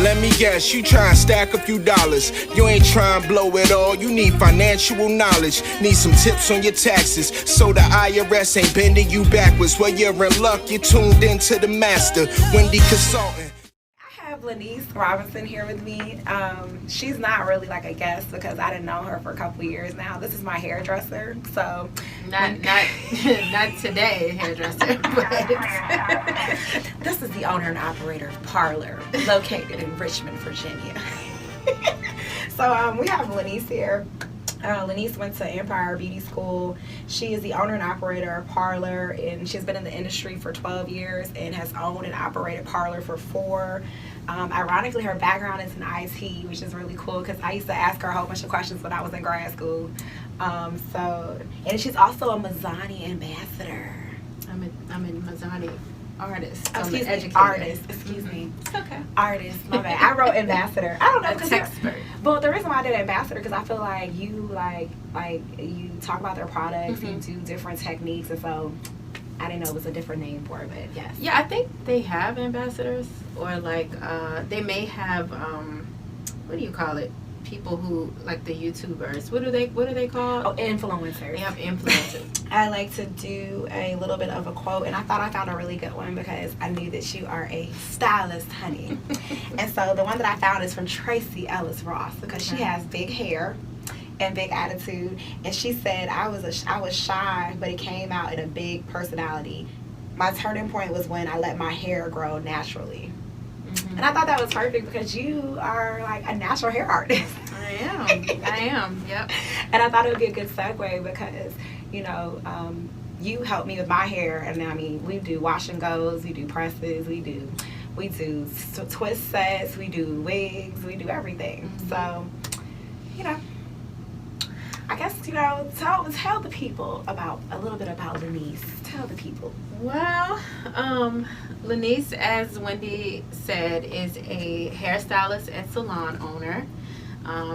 Let me guess, you try and stack a few dollars. You ain't trying to blow it all, you need financial knowledge. Need some tips on your taxes, so the IRS ain't bending you backwards. Well, you're in luck, you're tuned into the master, Wendy Consultant. I have Lenise Robinson here with me. She's not really like a guest because I didn't know her for a couple years now. This is my hairdresser, so not today hairdresser, but this is the owner and operator of Parlor, located in Richmond, Virginia. So we have Lenise here. Lenise went to Empire Beauty School. She is the owner and operator of Parlor, and she's been in the industry for 12 years and has owned and operated Parlor for 4. Ironically, her background is in IT, which is really cool because I used to ask her a whole bunch of questions when I was in grad school. And she's also a Mazzani ambassador. I'm a Mazzani artist. Oh, excuse me, educator. artist. Excuse me. It's okay. Artist. My bad. I wrote ambassador. I don't know. A expert. But the reason why I did ambassador because I feel like you you talk about their products, you do different techniques, and so I didn't know it was a different name for it, but yes. Yeah, I think they have ambassadors, or like they may have what do you call it? People who like the YouTubers. What are they called? Oh, influencers. They have influencers. I like to do a little bit of a quote, and I thought I found a really good one because I knew that you are a stylist, honey. And so the one that I found is from Tracy Ellis Ross because she has big hair and big attitude, and she said I was shy, but it came out in a big personality. My turning point was when I let my hair grow naturally. And I thought that was perfect because you are like a natural hair artist. I am, yep. And I thought it would be a good segue because, you know, you helped me with my hair, and I mean, we do wash and goes, we do presses, we do twist sets, we do wigs, we do everything. So, you know, I guess, you know, tell the people a little bit about Lenise. Tell the people. Well, Lenise, as Wendy said, is a hairstylist and salon owner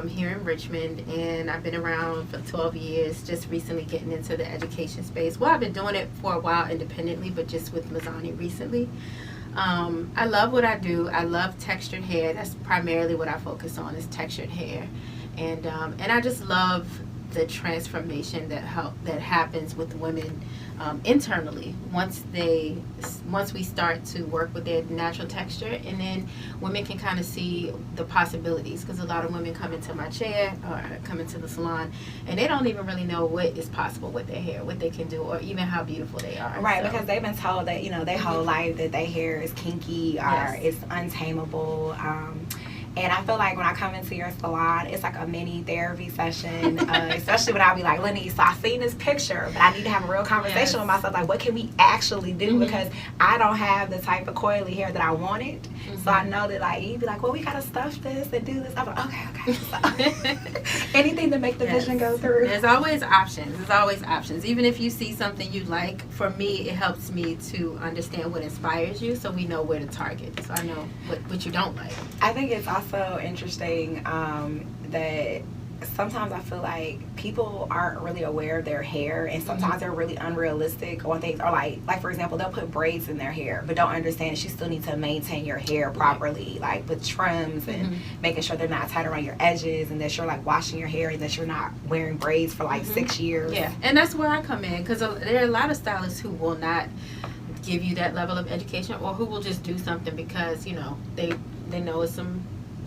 here in Richmond, and I've been around for 12 years, just recently getting into the education space. Well, I've been doing it for a while independently, but just with Mazzani recently. I love what I do. I love textured hair. That's primarily what I focus on, is textured hair. And I just love the transformation that happens with women internally once we start to work with their natural texture, and then women can kind of see the possibilities, because a lot of women come into my chair or come into the salon and they don't even really know what is possible with their hair, what they can do, or even how beautiful they are. Right, so, because they've been told that, you know, their whole life that their hair is kinky or it's untamable. And I feel like when I come into your salon, it's like a mini therapy session, especially when I'll be like, Lenise, so I seen this picture, but I need to have a real conversation with myself. Like, what can we actually do? Because I don't have the type of coily hair that I wanted. So I know that, like, you'd be like, well, we got to stuff this and do this. I'm like, okay. So, anything to make the vision go through. There's always options. There's always options. Even if you see something you like, for me, it helps me to understand what inspires you, so we know where to target. So I know what you don't like. I think it's also interesting that sometimes I feel like people aren't really aware of their hair, and sometimes they're really unrealistic on things, or like for example, they'll put braids in their hair but don't understand that you still need to maintain your hair properly, like with trims and making sure they're not tight around your edges, and that you're like washing your hair and that you're not wearing braids for like 6 years. Yeah, and that's where I come in, because there are a lot of stylists who will not give you that level of education, or who will just do something because, you know, they know it's some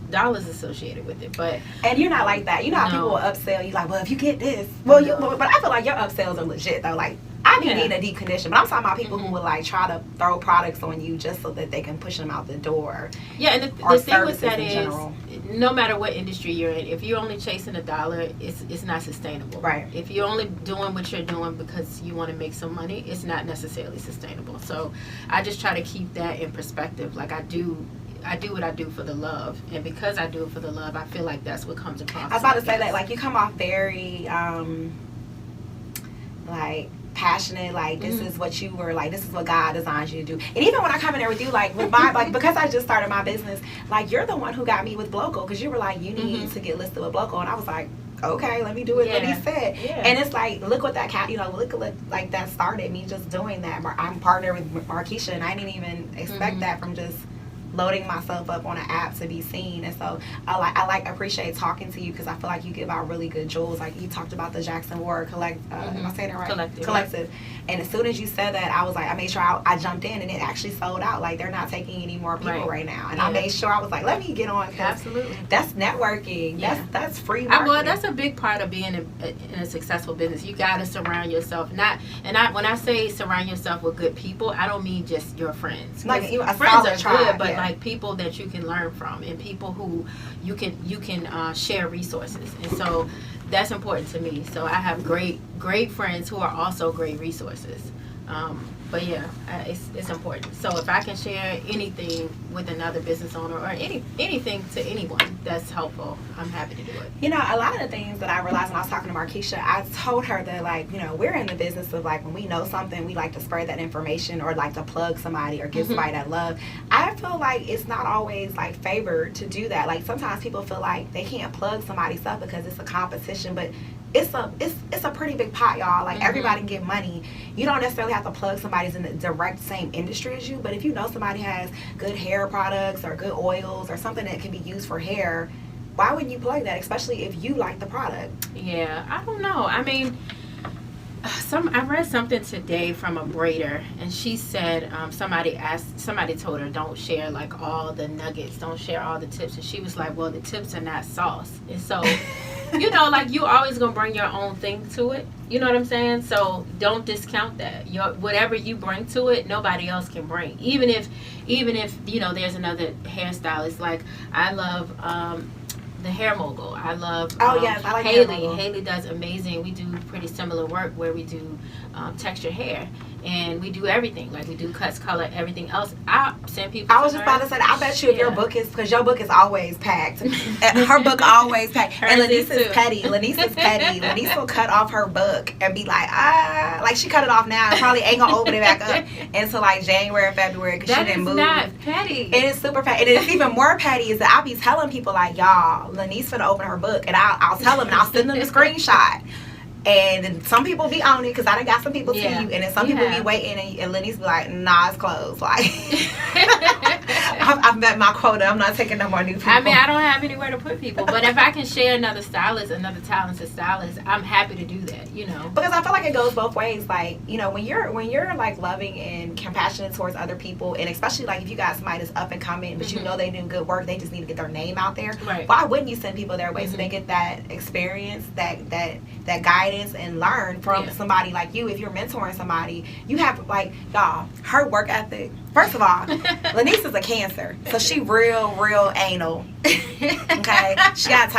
dollars associated with it. And you're not like that. You know how people will upsell you, like, well, if you get this, well, but I feel like your upsells are legit though. Like, I be needing a deep condition, but I'm talking about people who will like try to throw products on you just so that they can push them out the door. Yeah, and the thing with that is, no matter what industry you're in, if you're only chasing a dollar, it's not sustainable. Right. If you're only doing what you're doing because you want to make some money, it's not necessarily sustainable. So I just try to keep that in perspective. Like, I do what I do for the love, and because I do it for the love, I feel like that's what comes across. I was about to say that, like, you come off very like passionate, like this is what you were, like this is what God designed you to do. And even when I come in there with you, like with my, like, because I just started my business, like you're the one who got me with Bloco, because you were like, you need to get listed with Bloco, and I was like, okay, let me do it what he said. And it's like, look what that cat, you know, look like that started me just doing that. I'm partnered with Markeisha, and I didn't even expect that from just loading myself up on an app to be seen. And so I appreciate talking to you because I feel like you give out really good jewels. Like you talked about the Jackson Ward am I saying it right? Collective. And as soon as you said that, I was like, I made sure I jumped in, and it actually sold out. Like they're not taking any more people right now. And I made sure I was like, let me get on. Absolutely. That's networking. That's free marketing. Well, that's a big part of being in a successful business. You got to surround yourself. When I say surround yourself with good people, I don't mean just your friends. Like friends are good, but like people that you can learn from, and people who you can share resources. And so that's important to me. So I have great friends who are also great resources. But yeah, it's important. So if I can share anything with another business owner or anything to anyone that's helpful, I'm happy to do it. You know, a lot of the things that I realized when I was talking to Markeisha, I told her that, like, you know, we're in the business of, like, when we know something, we like to spread that information or like to plug somebody or give somebody that love. I feel like it's not always, like, favored to do that. Like, sometimes people feel like they can't plug somebody's stuff because it's a competition, but it's a pretty big pot, y'all. Like everybody get money. You don't necessarily have to plug somebody's in the direct same industry as you, but if you know somebody has good hair products or good oils or something that can be used for hair, why wouldn't you plug that, especially if you like the product? Yeah, I don't know. I mean, I read something today from a braider, and she said somebody told her don't share like all the nuggets, don't share all the tips, and she was like, well, the tips are not sauce. And so you know, like you always gonna bring your own thing to it, you know what I'm saying? So don't discount that. Whatever you bring to it, nobody else can bring. Even if you know there's another hairstylist. Like I love the Hair Mogul. I love yes, I like Haley. Haley does amazing. We do pretty similar work where we do texture hair, and we do everything. Like we do cuts, color, everything else. I send people. I was just about to say, I bet you if your book is, because your book is always packed. Her book always packed. And Lenise is petty. Lenise will cut off her book and be like she cut it off now and probably ain't gonna open it back up until like January or February because she didn't move. That's not petty. It is super petty. And it's even more petty is that I'll be telling people like, y'all, Lenise finna open her book, and I'll tell them and I'll send them the screenshot. And then some people be on it because I done got some people to you, and then some people be waiting, and Lenise be like, nah, it's closed. Like, I've met my quota. I'm not taking no more new people. I mean, I don't have anywhere to put people, but if I can share another talented stylist, I'm happy to do that, you know. Because I feel like it goes both ways. Like, you know, when you're like loving and compassionate towards other people, and especially like if you got somebody that's up and coming, but you know they do good work, they just need to get their name out there. Right. Why wouldn't you send people their way so they get that experience, that guidance, and learn from somebody like you? If you're mentoring somebody, you have like, y'all, her work ethic. First of all, Lenise is a Cancer, so she real anal. Okay, she got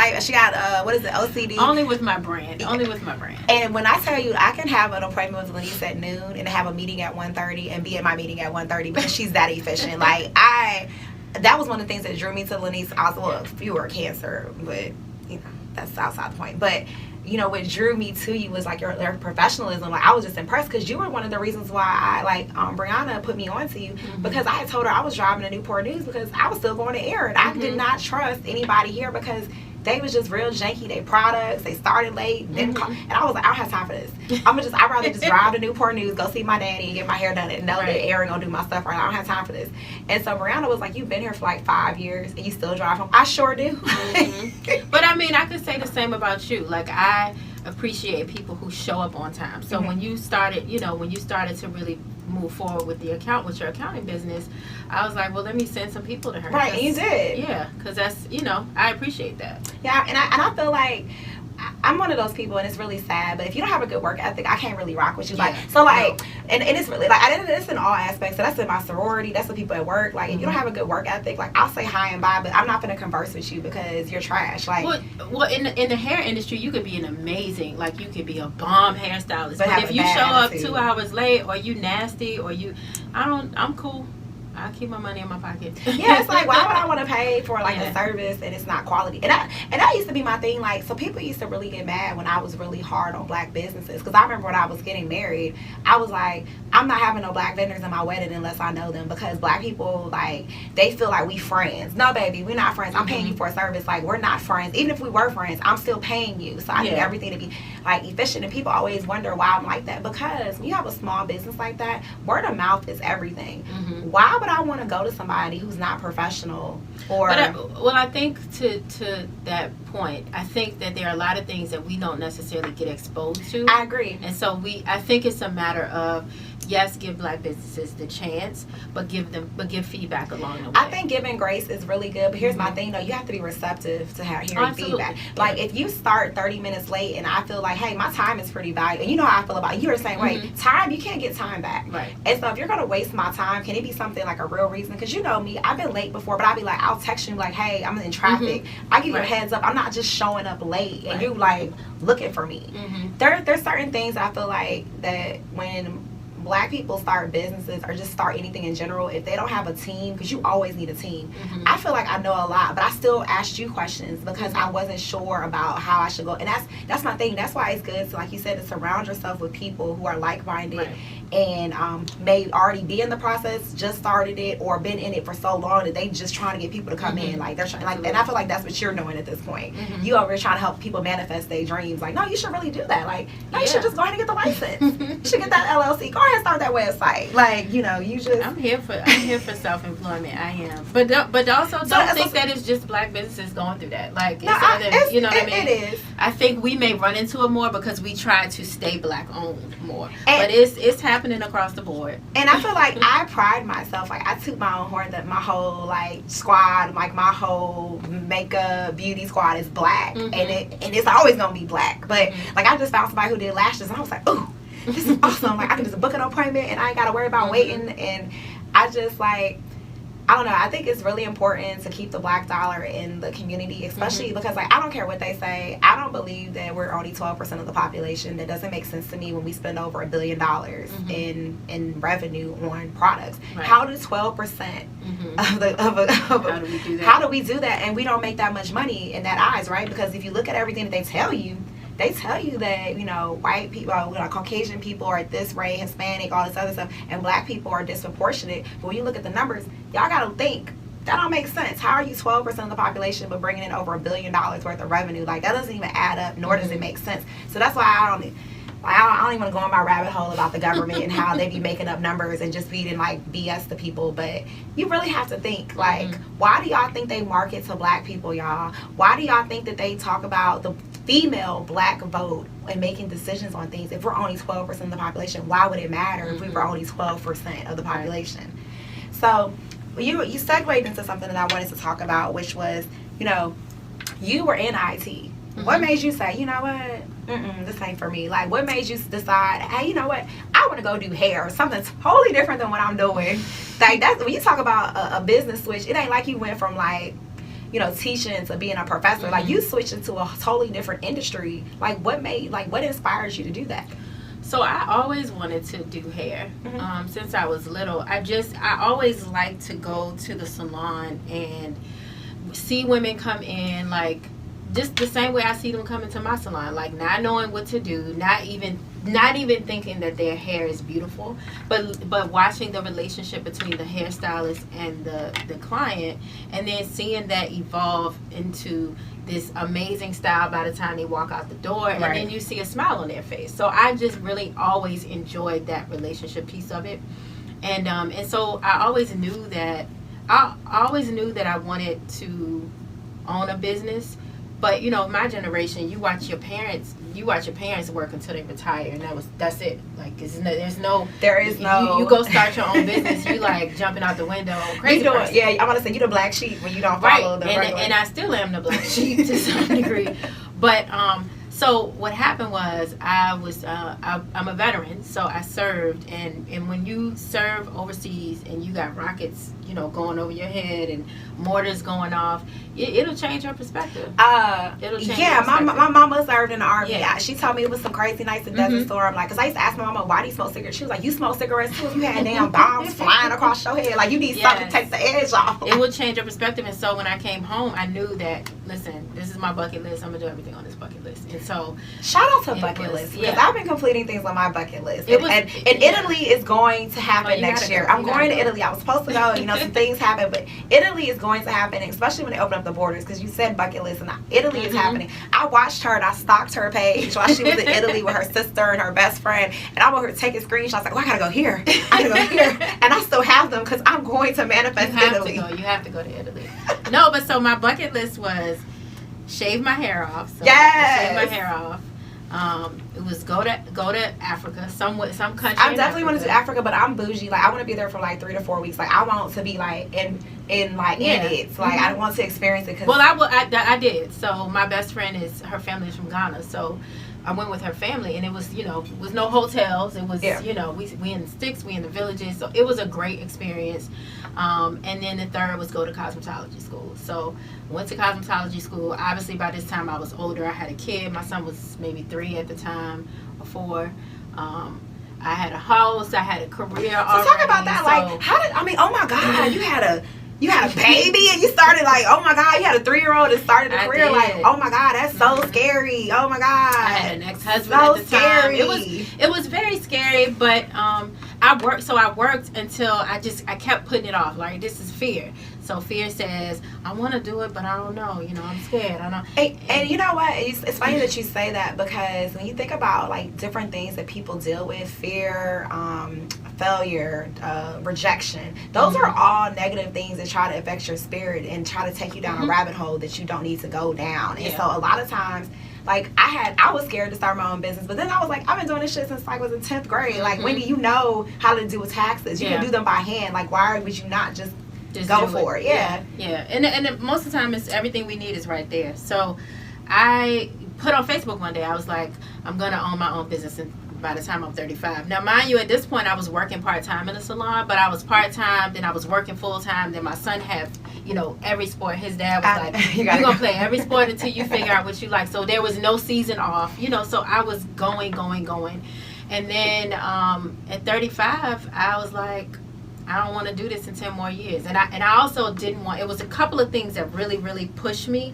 what is it, OCD? Only with my brand. And when I tell you, I can have an appointment with Lenise at noon and have a meeting at 1:30 and be at my meeting at 1:30 because she's that efficient. Like that was one of the things that drew me to Lenise. Also, you were a Cancer, but you know that's outside the point. But you know, what drew me to you was like your professionalism. Like I was just impressed because you were one of the reasons why I Brianna put me on to you, because I had told her I was driving to Newport News because I was still going to air it. I did not trust anybody here because they was just real janky. They products, they started late, didn't call, and I was like, I don't have time for this. I'd rather just drive to Newport News, go see my daddy, and get my hair done, and know that Aaron gonna do my stuff right. I don't have time for this. And so Brianna was like, you've been here for like 5 years, and you still drive home. I sure do. But I mean, I could say the same about you. Like I appreciate people who show up on time. So when you started to really move forward with your accounting business, I was like, well, let me send some people to her. Right, and you did. Yeah, because that's, I appreciate that. Yeah, and I feel like I'm one of those people, and it's really sad, but if you don't have a good work ethic, I can't really rock with you. Like, so like, and it's really like, it's in all aspects. So that's in my sorority, that's the people at work. Like, if you don't have a good work ethic, like, I'll say hi and bye, but I'm not gonna converse with you because you're trash. Like, well, in the hair industry, you could be an amazing, like, you could be a bomb hairstylist, but if you show up 2 hours late, or you nasty, or I'm cool. I keep my money in my pocket. Yeah, it's like, why would I want to pay for like a service and it's not quality? And that used to be my thing. Like, so people used to really get mad when I was really hard on black businesses, because I remember when I was getting married, I was like, I'm not having no black vendors in my wedding unless I know them, because black people, like, they feel like we friends. No, baby, we're not friends. I'm paying you for a service. Like, we're not friends. Even if we were friends, I'm still paying you. So I need everything to be like efficient. And people always wonder why I'm like that, because when you have a small business like that, word of mouth is everything. Why would I want to go to somebody who's not professional? Or I think to that point, I think that there are a lot of things that we don't necessarily get exposed to. I agree. And so I think it's a matter of, yes, give Black businesses the chance, but give feedback along the way. I think giving grace is really good, but here's my thing though: you have to be receptive to hearing feedback. Like if you start 30 minutes late, and I feel like, hey, my time is pretty valuable, and you know how I feel about it. You're the same way. Time, you can't get time back. Right. And so if you're gonna waste my time, can it be something like a real reason? Because you know me, I've been late before, but I'll be like, I'll text you like, hey, I'm in traffic. I give you a heads up. I'm not just showing up late and you like looking for me. There's certain things I feel like that when Black people start businesses or just start anything in general, if they don't have a team, because you always need a team. I feel like I know a lot, but I still asked you questions because I wasn't sure about how I should go. And that's my thing. That's why it's good to, like you said, to surround yourself with people who are like-minded and may already be in the process, just started it, or been in it for so long that they just trying to get people to come in. Like they're trying, like, and I feel like that's what you're doing at this point. You over here trying to help people manifest their dreams. Like, no, you should really do that. Like, no, you should just go ahead and get the license. You should get that LLC. Go ahead and start that website. Like, you know, you just. I'm here for self-employment. I am, but also don't think that it's just Black businesses going through that. Like, no, you know what I mean? It is. I think we may run into it more because we try to stay Black owned more, but it's happening across the board. And I feel like I pride myself, like I toot my own horn that my whole like squad, like my whole makeup beauty squad is Black, and it's always gonna be Black. But like I just found somebody who did lashes and I was like, ooh, this is awesome. Like I can just book an appointment and I ain't gotta worry about waiting. And I just like, I don't know, I think it's really important to keep the Black dollar in the community, especially because like I don't care what they say, I don't believe that we're only 12% of the population. That doesn't make sense to me when we spend over $1 billion in revenue on products. How do 12% how do we do that? How do we do that and we don't make that much money in that eyes, right? Because if you look at everything that they tell you that, you know, white people, you know, Caucasian people are at this rate, Hispanic, all this other stuff, and Black people are disproportionate. But when you look at the numbers, y'all gotta think, that don't make sense. How are you 12% of the population but bringing in over $1 billion worth of revenue? Like, that doesn't even add up, nor does it make sense. So that's why I don't even want to go on my rabbit hole about the government and how they be making up numbers and just feeding like BS to people. But you really have to think, like, why do y'all think they market to Black people, y'all? Why do y'all think that they talk about the female Black vote and making decisions on things? If we're only 12% of the population, why would it matter if we were only 12% of the population? So you segued into something that I wanted to talk about, which was, you know, you were in IT. What made you say, you know what, this ain't for me? Like, what made you decide, hey, you know what, I want to go do hair, something totally different than what I'm doing? Like, that's when you talk about a business switch, it ain't like you went from like, you know, teaching to being a professor. Like, you switched into a totally different industry. Like, what inspires you to do that? So I always wanted to do hair since I was little. I always liked to go to the salon and see women come in, like, just the same way I see them come into my salon, like not knowing what to do, not even thinking that their hair is beautiful, but watching the relationship between the hairstylist and the client, and then seeing that evolve into this amazing style by the time they walk out the door, and then you see a smile on their face. So I just really always enjoyed that relationship piece of it, and so I always knew that I wanted to own a business. But, you know, my generation, you watch your parents work until they retire, and that's it. Like, there is no. You go start your own business, you like jumping out the window, crazy. Yeah, I want to say you the black sheep when you don't follow the regular. And I still am the black sheep to some degree. But so what happened was I'm a veteran, so I served, and when you serve overseas and you got rockets, you know, going over your head and mortars going off, it'll change your perspective. It'll change your perspective. My mama served in the Army. Yeah. She told me it was some crazy nights in Desert Storm. Like, because I used to ask my mama, why do you smoke cigarettes? She was like, you smoke cigarettes too? You had damn bombs flying across your head. Like, you need something to take the edge off. It will change your perspective. And so when I came home, I knew that, listen, this is my bucket list. I'm going to do everything on this bucket list. And so shout out to bucket list, because I've been completing things on my bucket list. And Italy is going to happen next year. I'm going to Italy. I was supposed to go, you know, some things happen, but Italy is going to happen, especially when they open up the borders, because you said bucket list, and Italy is happening. I watched her and I stalked her page while she was in Italy with her sister and her best friend, and I want her to take a screenshot. Like, oh, I gotta go here. I gotta go here. And I still have them because I'm going to manifest Italy. You have to go to Italy. No, but so my bucket list was shave my hair off. So yes. Shave my hair off. It was go to Africa, some country. I definitely want to do Africa, but I'm bougie. Like, I want to be there for like 3 to 4 weeks. Like, I want to be like in it. Like, I want to experience it. Well, I did. So my best friend her family is from Ghana. So I went with her family, and it was, was no hotels. It was, we in the sticks, we in the villages. So it was a great experience. And then the third was go to cosmetology school. So went to cosmetology school. Obviously, by this time I was older. I had a kid. My son was maybe 3 at the time, or 4. I had a house. I had a career already. So talk about that. So, oh my God, you had a baby and you started like, oh my God, you had a 3-year-old and started a career. Like, oh my God, that's so scary. Oh my God. I had an ex-husband at the time. It was very scary, but I worked until I kept putting it off. Like, this is fear. So fear says, I want to do it, but I don't know. I'm scared. I don't know. And you know what? It's funny that you say that, because when you think about like different things that people deal with, fear, failure, rejection, those are all negative things that try to affect your spirit and try to take you down a rabbit hole that you don't need to go down. And so a lot of times, like, I was scared to start my own business, but then I was like, I've been doing this shit since I was in 10th grade. Like, when do you know how to do taxes? You can do them by hand. Like, why would you not just go for it? Yeah. And most of the time, it's everything we need is right there. So I put on Facebook one day, I was like, I'm going to own my own business by the time I'm 35. Now, mind you, at this point, I was working part-time in the salon, but I was part-time, then I was working full-time, then my son had, every sport. His dad was like, you're going to play every sport until you figure out what you like. So there was no season off, so I was going. And then at 35, I was like, I don't want to do this in 10 more years. And I also didn't want, it was a couple of things that really, really pushed me.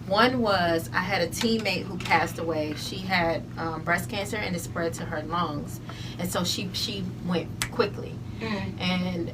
One was I had a teammate who passed away. She had breast cancer, and it spread to her lungs. And so she went quickly. And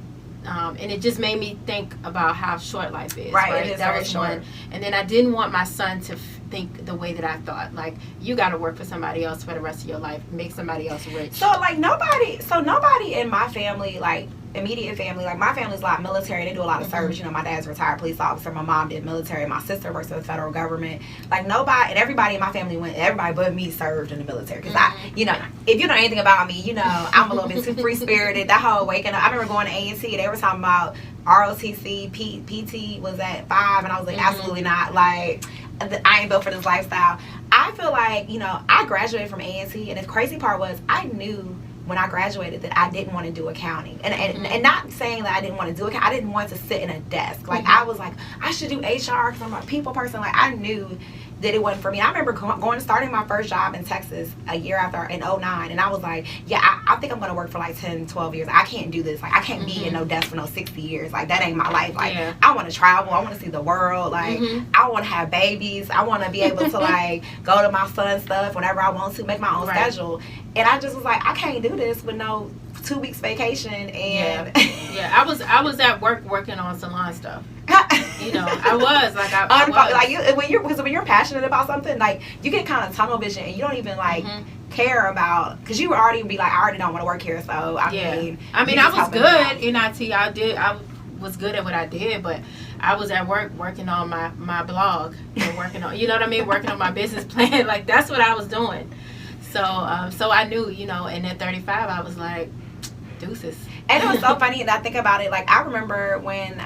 it just made me think about how short life is. Right? That was short. One. And then I didn't want my son to think the way that I thought. Like, you got to work for somebody else for the rest of your life, make somebody else rich. So like nobody in my family, like immediate family, like my family's a lot military. They do a lot of service. My dad's a retired police officer. My mom did military. My sister works for the federal government. Like, nobody, and everybody in my family everybody but me served in the military. Because if you know anything about me, I'm a little bit too free spirited. That whole waking up, I remember going to A&T, they were talking about ROTC, PT was at 5, and I was like, absolutely not. Like, I ain't built for this lifestyle. I feel like, I graduated from A&T, and the crazy part was I knew when I graduated that I didn't want to do accounting. And not saying that I didn't want to do accounting. I didn't want to sit in a desk. Like, I was like, I should do HR because I'm a people person. Like, I knew that it wasn't for me. I remember starting my first job in Texas a year after, in 2009, and I was like, I think I'm going to work for like 10, 12 years. I can't do this. Like, I can't be in no desk for no 60 years. Like, that ain't my life. Like, I want to travel. I want to see the world. Like, I want to have babies. I want to be able to, like, go to my son's stuff whenever I want to, make my own schedule. And I just was like, I can't do this with no 2 weeks vacation. And I was at work working on salon stuff. I was like, I was. Like, when you're passionate about something, like, you get kind of tunnel vision, and you don't even like care about, because you would already be like, I already don't want to work here. So I mean, I was good in IT. I was good at what I did, but I was at work working on my blog and working on, working on my business plan. Like, that's what I was doing. So I knew, and at 35, I was like, deuces. And it was so funny, and I think about it, like, I remember when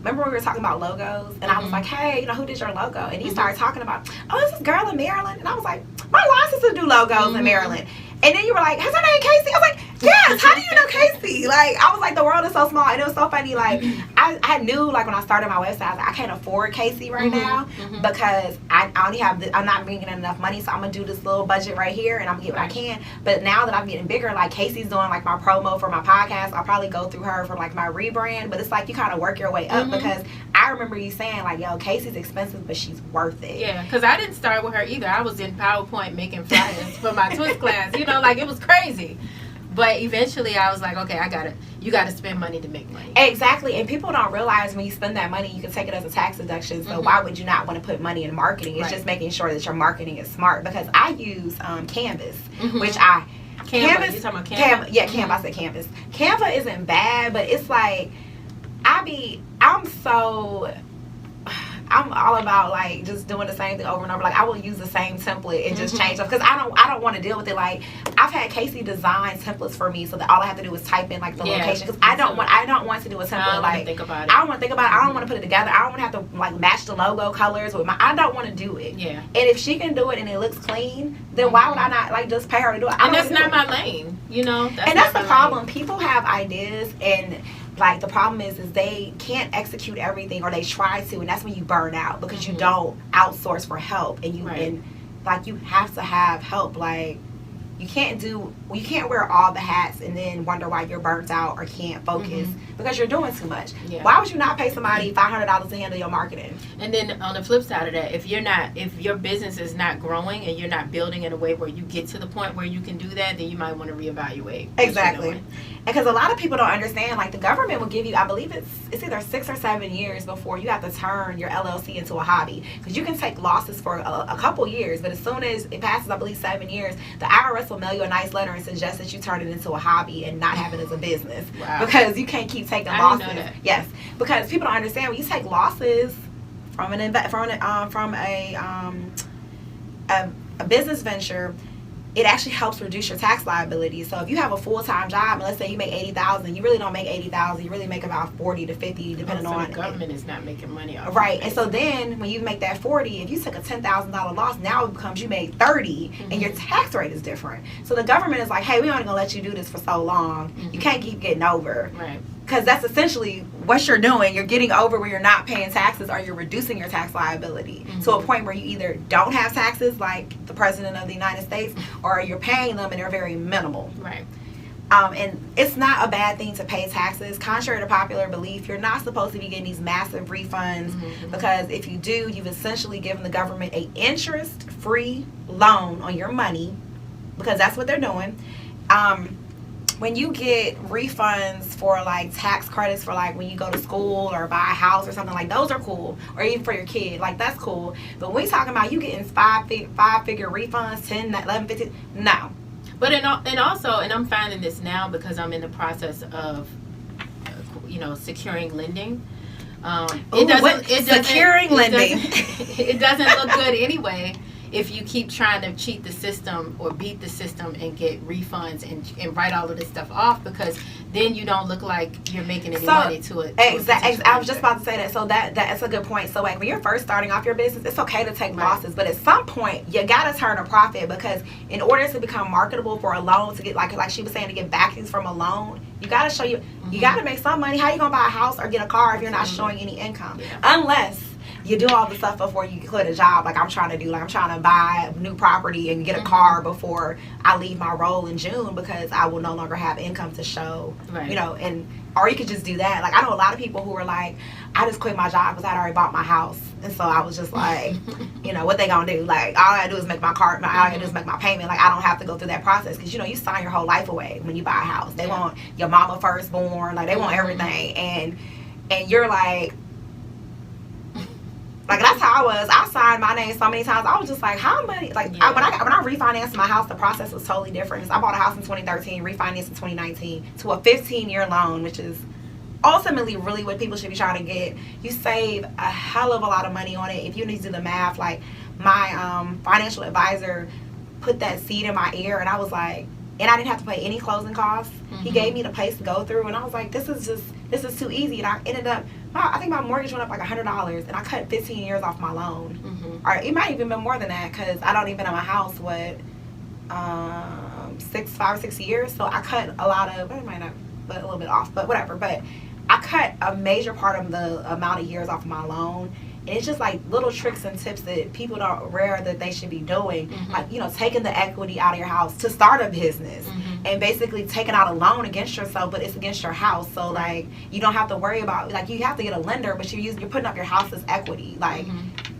we were talking about logos, and I was like, hey, who did your logo? And he started talking about, oh, this is girl in Maryland. And I was like, my license to do logos in Maryland. And then you were like, has her name Casey? I was like, yes, how do you know Casey? Like, I was like, the world is so small. And it was so funny, like, I knew, like, when I started my website, I was like, I can't afford Casey right now because I only have, I'm not bringing in enough money, so I'm going to do this little budget right here, and I'm going to get what I can. But now that I'm getting bigger, like, Casey's doing, like, my promo for my podcast. I'll probably go through her for, like, my rebrand. But it's like, you kind of work your way up because I remember you saying, like, yo, Casey's expensive, but she's worth it. Yeah, because I didn't start with her either. I was in PowerPoint making flyers for my twist class. Like, it was crazy. But eventually I was like, okay, I got it. you got to spend money to make money. Exactly, and people don't realize when you spend that money, you can take it as a tax deduction. So why would you not want to put money in marketing? It's just making sure that your marketing is smart. Because I use Canvas, which Canva. You talking about Canva? Yeah, Canva. I said Canvas. Canva isn't bad, but it's like I'm all about like just doing the same thing over and over. Like I will use the same template and just change them because I don't want to deal with it. Like I've had Casey design templates for me so that all I have to do is type in like the location because I don't want to do a template. I don't want to think about it. I don't want to think about it. I don't want to put it together. I don't want to have to like match the logo colors with I don't want to do it. Yeah. And if she can do it and it looks clean, then why would I not like just pay her to do it? And that's not my lane, you know. And that's the problem. People have ideas and. Like the problem is they can't execute everything or they try to, and that's when you burn out because you don't outsource for help and and like you have to have help. Like you can't wear all the hats and then wonder why you're burnt out or can't focus because you're doing too much. Why would you not pay somebody $500 to handle your marketing? And then on the flip side of that, if your business is not growing and you're not building in a way where you get to the point where you can do that, then you might want to reevaluate. Exactly. Because a lot of people don't understand, like the government will give you, I believe it's either 6 or 7 years before you have to turn your LLC into a hobby. Because you can take losses for a couple years, but as soon as it passes, I believe 7 years, the IRS will mail you a nice letter and suggest that you turn it into a hobby and not have it as a business. Wow. Because you can't keep taking losses. Didn't know that. Yes, because people don't understand when you take losses from a business venture. It actually helps reduce your tax liability. So if you have a full-time job, and let's say you make $80,000, you really don't make $80,000. You really make about 40 to 50, depending on. The government is not making money off. Right, and so then when you make that 40, if you took a $10,000 loss, now it becomes you made 30, and your tax rate is different. So the government is like, hey, we only gonna let you do this for so long. You can't keep getting over. Right. Because that's essentially what you're doing. You're getting over where you're not paying taxes or you're reducing your tax liability to a point where you either don't have taxes like the President of the United States or you're paying them and they're very minimal. Right. And it's not a bad thing to pay taxes. Contrary to popular belief, you're not supposed to be getting these massive refunds because if you do, you've essentially given the government an interest-free loan on your money because that's what they're doing. When you get refunds for like tax credits for like when you go to school or buy a house or something, like those are cool, or even for your kid, like that's cool. But when we talking about you getting five-figure refunds, 10, 11, 15, no. But and I'm finding this now because I'm in the process of securing lending. Securing lending. It doesn't look good anyway. If you keep trying to cheat the system or beat the system and get refunds and write all of this stuff off, because then you don't look like you're making any money to it. Exactly. I was just about to say that. So that's a good point. So like when you're first starting off your business, it's okay to take losses, but at some point you gotta turn a profit because in order to become marketable for a loan, to get like she was saying, to get backings from a loan, you gotta show you gotta make some money. How you gonna buy a house or get a car if you're not showing any income? Unless you do all the stuff before you quit a job, like I'm trying to do. Like I'm trying to buy a new property and get a car before I leave my role in June because I will no longer have income to show. Right. Or you could just do that. Like I know a lot of people who are like, I just quit my job because I'd already bought my house, and so I was just like, what they gonna do? Like all I gotta do is make my car. All I gotta do is make my payment. Like I don't have to go through that process because you sign your whole life away when you buy a house. They want your mama firstborn. Like they want everything, and you're like. Like that's how I was. I signed my name so many times. I was just like, how many? Like when I refinanced my house, the process was totally different. I bought a house in 2013, refinanced in 2019 to a 15-year loan, which is ultimately really what people should be trying to get. You save a hell of a lot of money on it if you need to do the math. Like my financial advisor put that seed in my ear, and I was like, and I didn't have to pay any closing costs. He gave me the place to go through, and I was like, this is too easy. And I ended up, I think my mortgage went up like $100, and I cut 15 years off my loan. Or it might even been more than that because I don't even own a house with 5 or 6 years. So I cut a lot of, it might not, but a little bit off, but whatever. But I cut a major part of the amount of years off my loan. And it's just like little tricks and tips that people don't aware that they should be doing. Like, taking the equity out of your house to start a business and basically taking out a loan against yourself, but it's against your house. So like, you don't have to worry about, like, you have to get a lender, but you're putting up your house as equity, like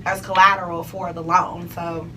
as collateral for the loan. So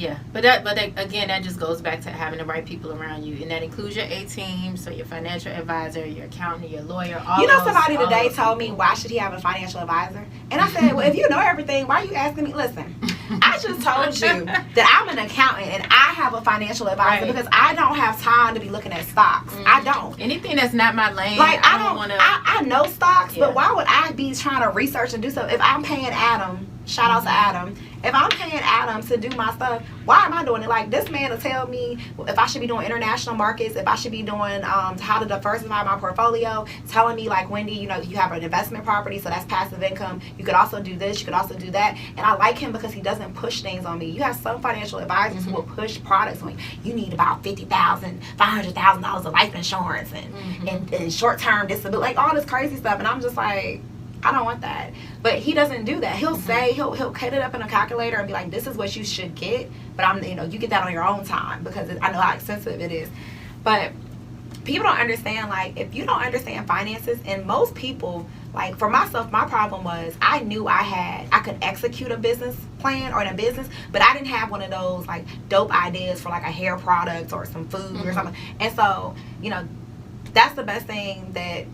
Yeah, but again, that just goes back to having the right people around you, and that includes your A team, so your financial advisor, your accountant, your lawyer. Somebody today told me, why should he have a financial advisor? And I said, well, if you know everything, why are you asking me? Listen, I just told you that I'm an accountant and I have a financial advisor because I don't have time to be looking at stocks. I don't. Anything that's not my lane. Like I don't want to. I know stocks, but why would I be trying to research and do something if I'm paying Adam? Shout out to Adam. If I'm paying Adam to do my stuff, why am I doing it? Like, this man will tell me if I should be doing international markets, if I should be doing how to diversify my portfolio, telling me, like, Wendy, you have an investment property, so that's passive income. You could also do this, you could also do that. And I like him because he doesn't push things on me. You have some financial advisors who will push products on you. You need about $50,000, $500,000 of life insurance and short-term disability, like all this crazy stuff. And I'm just like, I don't want that. But he doesn't do that. He'll say, he'll cut it up in a calculator and be like, this is what you should get. But you get that on your own time because I know how expensive it is. But people don't understand, like, if you don't understand finances, and most people, like, for myself, my problem was I knew I could execute a business plan or in a business, but I didn't have one of those, like, dope ideas for, like, a hair product or some food or something. And so, that's the best thing that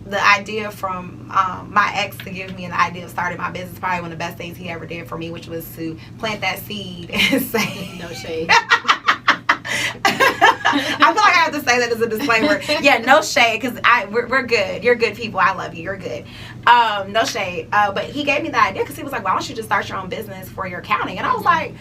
the idea from my ex to give me an idea of starting my business, probably one of the best things he ever did for me, which was to plant that seed and say, no shade. I feel like I have to say that as a disclaimer. Yeah, no shade, because we're good. You're good people. I love you. You're good. No shade. But he gave me the idea because he was like, why don't you just start your own business for your accounting? And I was like,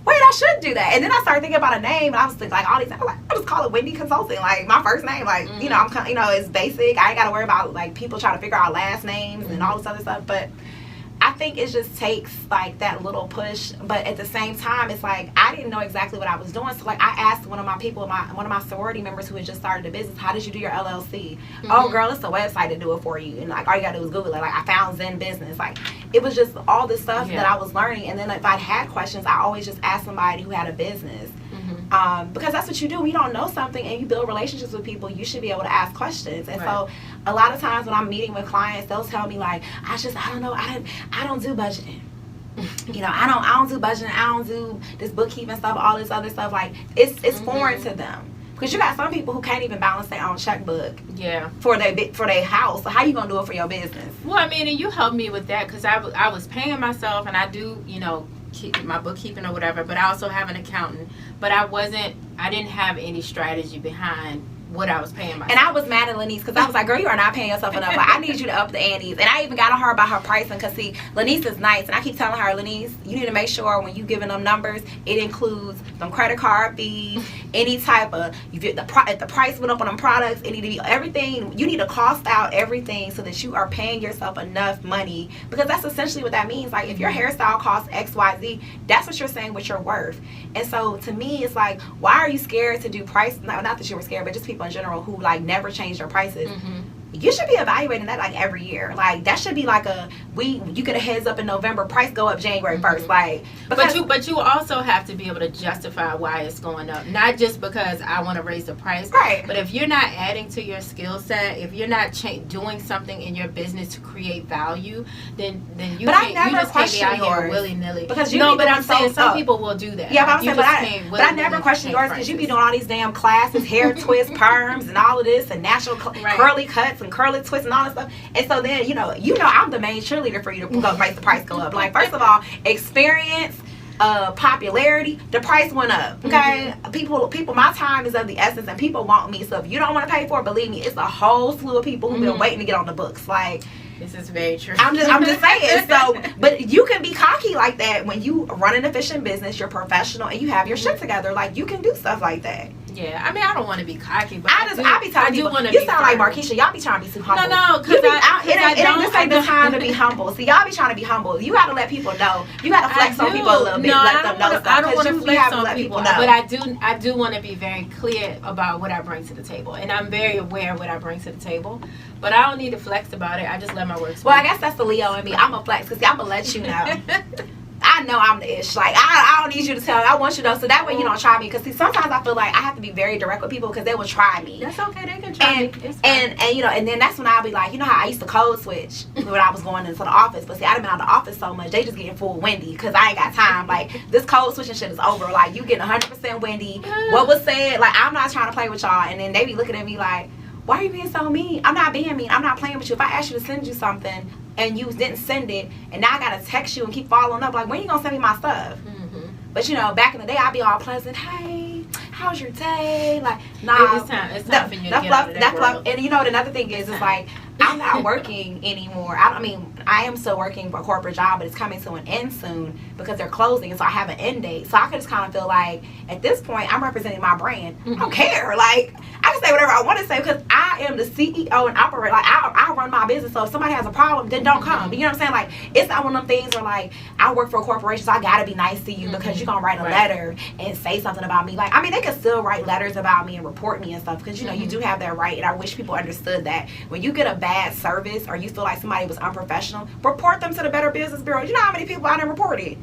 wait, I should do that. And then I started thinking about a name, and I was thinking, like, all these, I was like, I'll just call it Wendy Consulting, like my first name, like, it's basic. I ain't got to worry about, like, people trying to figure out last names and all this other stuff. But I think it just takes, like, that little push. But at the same time, it's like I didn't know exactly what I was doing. So, like, I asked one of my sorority members who had just started a business, how did you do your LLC? Oh, girl, it's a website to do it for you. And, like, all you got to do is Google it. Like, I found Zen Business. Like, it was just all this stuff that I was learning. And then if I had questions, I always just asked somebody who had a business. Because that's what you do. When you don't know something and you build relationships with people, you should be able to ask questions. And so a lot of times when I'm meeting with clients, they'll tell me, like, I don't know, I don't do budgeting. I don't do budgeting. I don't do this bookkeeping stuff, all this other stuff. Like, it's foreign to them. Because you got some people who can't even balance their own checkbook. Yeah. For their house. So how you gonna do it for your business? Well, I mean, and you helped me with that because I was paying myself, and I do, keep my bookkeeping or whatever, but I also have an accountant. But I didn't have any strategy behind what I was paying myself. And I was mad at Lenise because I was like, girl, you are not paying yourself enough. Like, I need you to up the antes. And I even got on her about her pricing because, see, Lenise is nice. And I keep telling her, Lenise, you need to make sure when you giving them numbers, it includes some credit card fees, any type of, if the price went up on them products, it need to be everything. You need to cost out everything so that you are paying yourself enough money, because that's essentially what that means. Like, if your hairstyle costs X, Y, Z, that's what you're saying what you're worth. And so to me, it's like, why are you scared to do price? Not that you were scared, but just people in general who, like, never change their prices. You should be evaluating that, like, every year. Like, that should be like you get a heads up in November, price go up January 1st. Like, but you also have to be able to justify why it's going up, not just because I want to raise the price. Right. But if you're not adding to your skill set, if you're not doing something in your business to create value, then you just can't be out here willy nilly. Because I'm saying some people will do that. Yeah, but I never question yours because you be doing all these damn classes, hair twists, perms, and all of this, and natural curly cuts and curly twists and all that stuff. And so then I'm the main cheerleader for you to make the price go up. Like, first of all, experience, popularity, the price went up. Okay, people, my time is of the essence, and people want me. So if you don't want to pay for it, believe me, it's a whole slew of people who've been waiting to get on the books. Like, this is very true. I'm just saying. So, but you can be cocky like that when you run an efficient business, you're professional, and you have your shit together. Like, you can do stuff like that. Yeah, I mean, I don't want to be cocky, but I be telling people, you sound like Markeisha. Y'all be trying to be too humble. No, because this ain't the time to be humble. See, y'all be trying to be humble. You got to let people know. You got to flex on people a little bit. Let them know stuff. I don't want to flex on people, but I do want to be very clear about what I bring to the table, and I'm very aware of what I bring to the table. But I don't need to flex about it. I just let my work speak. Well, I guess that's the Leo in me. I'm a flex because I'm gonna let you know. I know I'm the ish. Like, I don't need you to tell me. I want you to know, so that way you don't try me. Because, see, sometimes I feel like I have to be very direct with people because they will try me. That's okay. They can try me. And you know, and then that's when I'll be like, you know how I used to code switch when I was going into the office. But see, I've been out of the office so much, they just getting full windy because I ain't got time. Like, this code switching shit is over. Like, you getting 100% windy. What was said, like, I'm not trying to play with y'all. And then they be looking at me like, why are you being so mean? I'm not being mean. I'm not playing with you. If I ask you to send you something and you didn't send it, and now I gotta text you and keep following up, like, when you gonna send me my stuff? But you know, back in the day, I'd be all pleasant. Hey, how's your day? Like, nah. It's time for you to get out of that world. And you know what another thing is, it's like, I'm not working anymore. I mean, I am still working for a corporate job, but it's coming to an end soon because they're closing, and so I have an end date. So I could just kind of feel like, at this point, I'm representing my brand. I don't care. Like, I can say whatever I want to say because I am the CEO and operator. Like, I run my business. So if somebody has a problem, then don't come. You know what I'm saying? Like, it's not one of them things where, like, I work for a corporation, so I got to be nice to you because you're going to write a letter and say something about me. Like, I mean, they can still write letters about me and report me and stuff because, you know, you do have that right. And I wish people understood that. When you get a bad service or you feel like somebody was unprofessional, report them to the Better Business Bureau. You know how many people I done reported?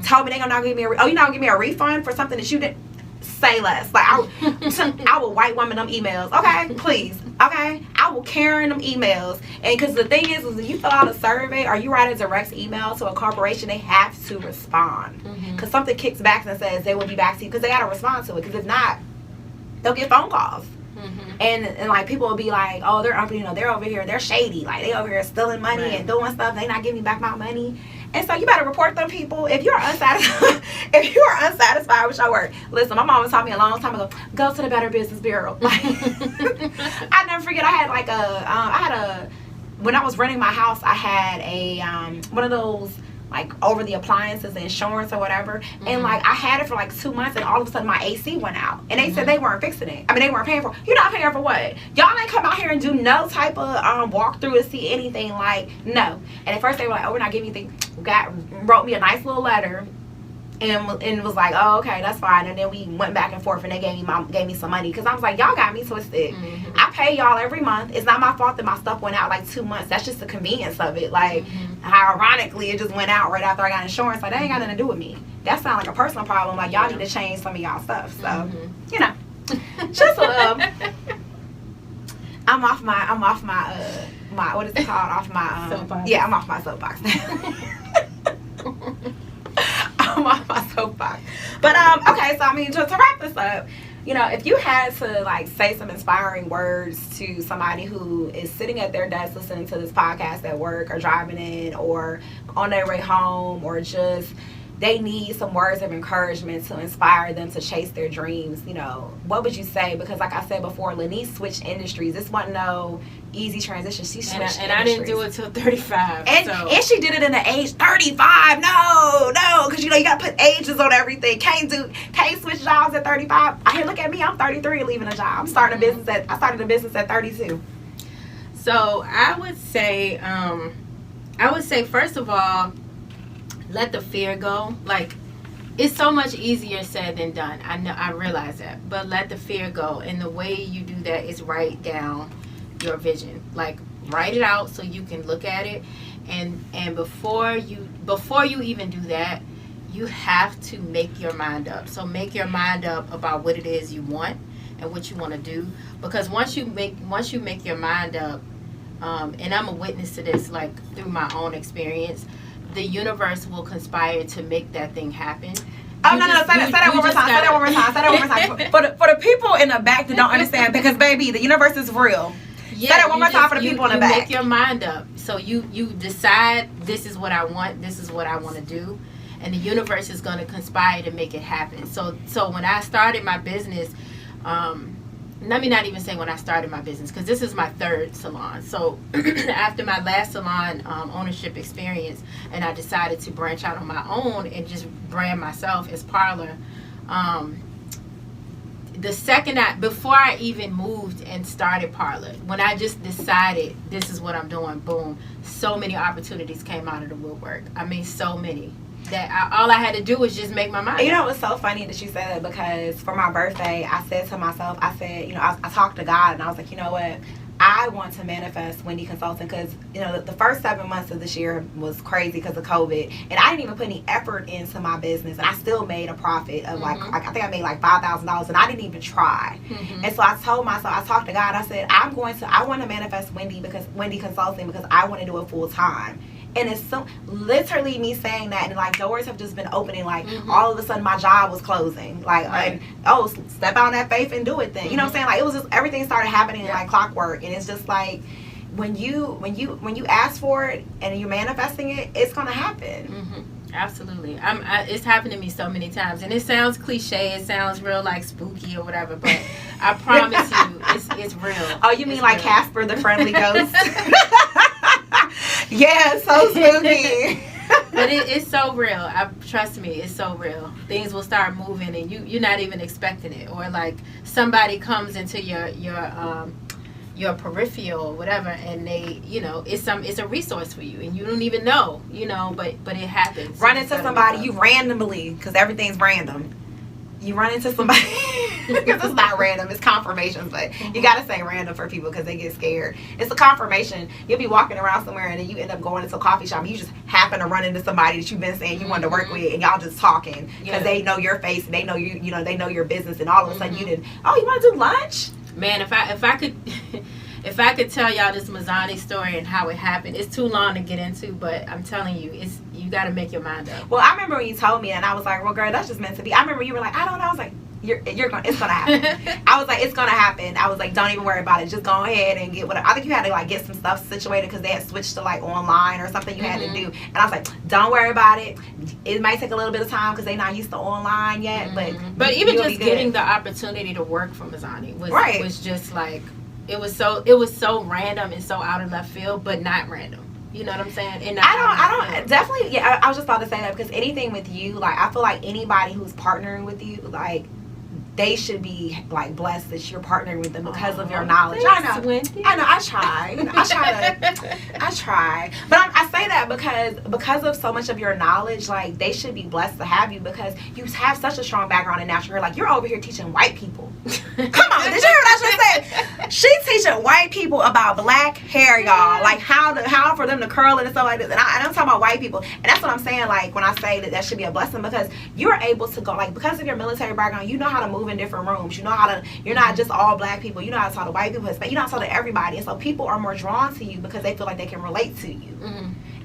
Told me they gonna not give me you're not gonna give me a refund for something that you didn't. Say less. Like, I will white woman them emails. Okay, please. Okay, I will Karen them emails. And because the thing is if you fill out a survey or you write a direct email to a corporation, they have to respond. Because something kicks back and says they will be back to you because they got to respond to it. Because if not, they'll get phone calls. And like, people will be like, oh, they're over here, they're shady. Like, they over here stealing money and doing stuff. They not giving me back my money. And so you better report them people. If you're unsatisfied, with your work, listen, my mama taught me a long time ago, go to the Better Business Bureau. Like, I never forget, I had when I was renting my house, I had a, one of those, like, over the appliances, the insurance or whatever. And like, I had it for like 2 months and all of a sudden my AC went out. And they said they weren't fixing it. I mean, they weren't paying for it. You're not paying for what? Y'all ain't come out here and do no type of walkthrough to see anything. Like, no. And at first they were like, oh, we're not giving you anything. Wrote me a nice little letter. And was like, oh, okay, that's fine. And then we went back and forth and they gave me some money. Because I was like, y'all got me twisted. I pay y'all every month. It's not my fault that my stuff went out like 2 months. That's just the convenience of it. Like, how ironically it just went out right after I got insurance. Like, that ain't got nothing to do with me. That sounds like a personal problem. Like, y'all need to change some of y'all stuff. So, you know, just I'm off my what is it called? Off my soapbox. Yeah, I'm off my soapbox now. I'm off my soapbox. But okay, so I mean, to wrap this up, you know, if you had to like say some inspiring words to somebody who is sitting at their desk listening to this podcast at work or driving in or on their way home, or just they need some words of encouragement to inspire them to chase their dreams, you know, what would you say? Because like I said before, Lenise switched industries. This wasn't no easy transition. She switched and I didn't do it till 35. And she did it in the age 35. No, because you know you gotta put ages on everything. Can't switch jobs at 35. Here, look at me. I'm 33 leaving a job. I started a business at 32. So I would say first of all, let the fear go. Like, it's so much easier said than done. I know, I realize that, but let the fear go. And the way you do that is write down your vision. Like, write it out so you can look at it. And before you even do that, you have to make your mind up. So make your mind up about what it is you want and what you want to do. Because once you make your mind up, and I'm a witness to this, like, through my own experience, the universe will conspire to make that thing happen. Oh, no, say that one more time. Say that one more time. For the people in the back that don't understand, because, baby, the universe is real. Yeah, say that one more time for the people in the back. You make your mind up. So you decide, this is what I want, this is what I want to do. And the universe is going to conspire to make it happen. So when I started my business, let me not even say when I started my business, because this is my third salon. So after my last salon ownership experience, and I decided to branch out on my own and just brand myself as Parlor, before I even moved and started Parlor, when I just decided this is what I'm doing, boom, so many opportunities came out of the woodwork. I mean, so many. That all I had to do was just make my mind. You know, it's so funny that you said that, because for my birthday, I said to myself, I said, you know, I talked to God and I was like, you know what, I want to manifest Wendy Consulting because, you know, the first 7 months of this year was crazy because of COVID. And I didn't even put any effort into my business. And I still made a profit of like, I think I made like $5,000 and I didn't even try. And so I told myself, I talked to God, I said, I want to manifest Wendy Consulting because I want to do it full time. And it's so literally me saying that, and like doors have just been opening. Like all of a sudden, my job was closing. Like, step out on that faith and do it. Then you know what I'm saying? Like it was just everything started happening like clockwork, and it's just like when you ask for it and you're manifesting it, it's gonna happen. Absolutely. It's happened to me so many times, and it sounds cliche. It sounds real like spooky or whatever, but I promise you, it's real. Oh, you mean like real. Casper the Friendly Ghost? Yeah, it's so spooky. But it's so real. Trust me, it's so real. Things will start moving, and you're not even expecting it, or like somebody comes into your peripheral or whatever, and they, you know, it's a resource for you, and you don't even know, you know, but it happens. Run into somebody you randomly, because everything's random. You run into somebody, because it's not random, it's confirmations, but you gotta say random for people because they get scared. It's a confirmation. You'll be walking around somewhere and then you end up going into a coffee shop and you just happen to run into somebody that you've been saying you wanted to work with, and y'all just talking because they know your face and they know you, you know, they know your business, and all of a sudden you didn't, you want to do lunch? Man, if I could if I could tell y'all this Mazzani story and how it happened, it's too long to get into, but I'm telling you, you got to make your mind up. Well, I remember when you told me, and I was like, well, girl, that's just meant to be. I remember you were like, I don't know. I was like, it's gonna happen. I was like, it's gonna happen. I was like, don't even worry about it. Just go ahead and get whatever. I think you had to like get some stuff situated because they had switched to like online or something you had to do. And I was like, don't worry about it. It might take a little bit of time because they're not used to online yet. But even just getting the opportunity to work for Mazzani was just like, it was so random and so out of left field, but not random. You know what I'm saying? And I don't definitely. Yeah, I was just about to say that because anything with you, like I feel like anybody who's partnering with you, like they should be like blessed that you're partnering with them because of your knowledge. Thanks, I know. Wendy. I try. I try. But I say that because of so much of your knowledge, like they should be blessed to have you because you have such a strong background in natural hair. Like you're over here teaching white people. Come on, did you hear what I just said? She's teaching white people about black hair, y'all. Like how for them to curl it and stuff like this. And I'm talking about white people. And that's what I'm saying. Like when I say that should be a blessing because you're able to go like because of your military background, you know how to move in different rooms. You know how to. You're not just all black people. You know how to talk to white people. You know how to talk to everybody. And so people are more drawn to you because they feel like they can relate to you.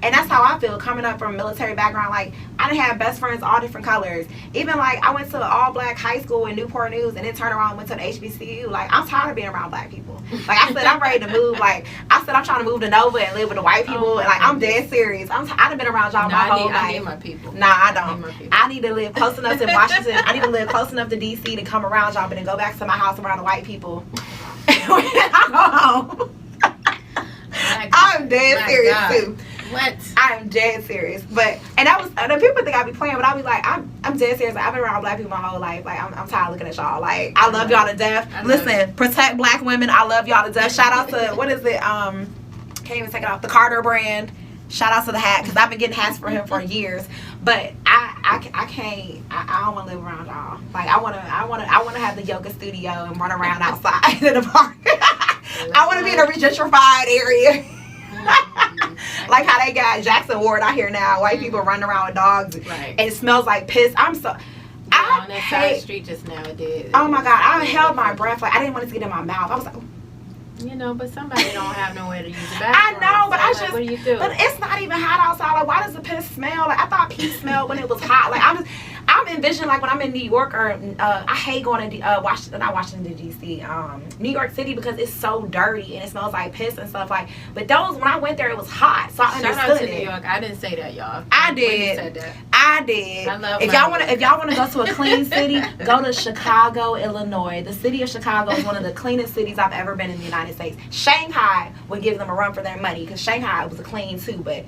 And that's how I feel coming up from a military background. Like I done had best friends all different colors. Even like I went to an all black high school in Newport News and then turned around and went to the HBCU. Like I'm tired of being around black people. Like I said, I'm ready to move. Like I said, I'm trying to move to Nova and live with the white people. And like I'm dead serious. I done been around y'all my whole life. I need my people. Nah, I don't. I need to live close enough to Washington. I need to live close enough to DC to come around y'all, but then go back to my house around the white people. When I go home. I'm dead serious too. What? I'm dead serious. But and people think I be playing, but I be like, I'm dead serious. Like, I've been around black people my whole life. Like I'm tired of looking at y'all. Like I love y'all to death. Listen, protect black women. I love y'all to death. Shout out to what is it? Can't even take it off. The Carter brand. Shout out to the hat because I've been getting hats for him for years. But I can't. I don't want to live around y'all. Like I want to have the yoga studio and run around outside in the park. I want to be in a gentrified area. Like how they got Jackson Ward out here now. White people running around with dogs. Right. And it smells like piss. On that side street just now it did. Oh my God. I held my breath. Like I didn't want it to get in my mouth. I was like, you know, but somebody don't have nowhere to use the bathroom. I know, but so what do you do? But it's not even hot outside. Like, why does the piss smell? Like, I thought pee smelled when it was hot. Like, I'm envisioning like when I'm in New York or I hate going to Washington D.C. New York City because it's so dirty and it smells like piss and stuff. Like, but when I went there, it was hot, so I understood it. Shout out to New York. I didn't say that, y'all. I did. Said that. I did. I love. If y'all want to go to a clean city, go to Chicago, Illinois. The city of Chicago is one of the cleanest cities I've ever been in the United States. Shanghai would give them a run for their money because Shanghai was clean too, but